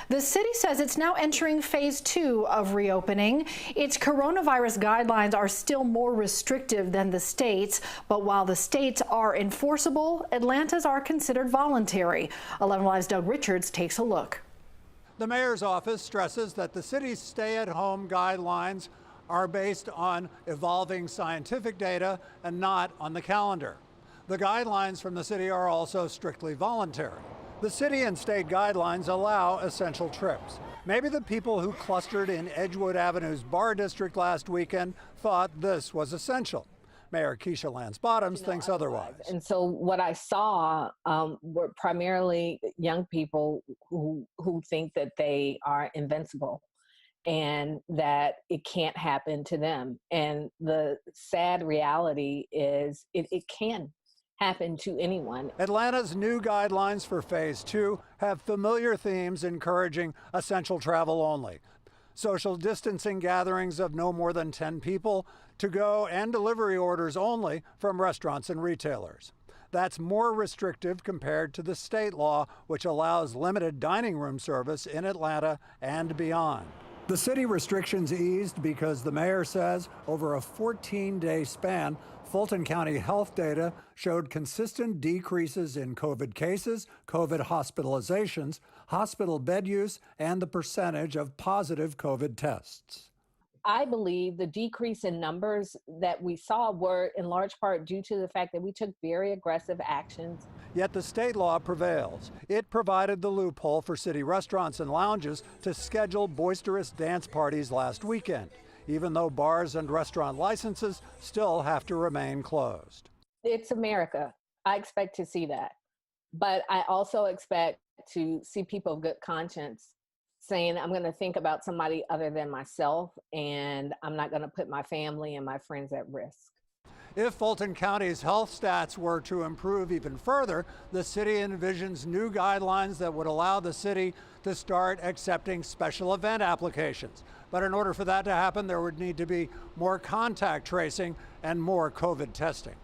The city says it's now entering phase 2 of reopening. Its coronavirus guidelines are still more restrictive than the states, but while the states are enforceable, Atlanta's are considered voluntary. 11 Live's Doug Richards takes a look. The mayor's office stresses that the city's stay-at-home guidelines are based on evolving scientific data and not on the calendar. The guidelines from the city are also strictly voluntary. The city and state guidelines allow essential trips. Maybe the people who clustered in Edgewood Avenue's bar district last weekend thought this was essential. Mayor Keisha Lance Bottoms thinks otherwise. And so what I saw were primarily young people who think that they are invincible and that it can't happen to them. And the sad reality is it can happen to anyone. Atlanta's new guidelines for phase 2 have familiar themes encouraging essential travel only. Social distancing gatherings of no more than 10 people, to-go and delivery orders only from restaurants and retailers. That's more restrictive compared to the state law, which allows limited dining room service in Atlanta and beyond. The city restrictions eased because the mayor says over a 14-day span, Fulton County health data showed consistent decreases in COVID cases, COVID hospitalizations, hospital bed use, and the percentage of positive COVID tests. I believe the decrease in numbers that we saw were in large part due to the fact that we took very aggressive actions. Yet the state law prevails. It provided the loophole for city restaurants and lounges to schedule boisterous dance parties last weekend, even though bars and restaurant licenses still have to remain closed. It's America. I expect to see that. But I also expect to see people of good conscience saying, I'm going to think about somebody other than myself, and I'm not going to put my family and my friends at risk. If Fulton County's health stats were to improve even further, the city envisions new guidelines that would allow the city to start accepting special event applications. But in order for that to happen, there would need to be more contact tracing and more COVID testing.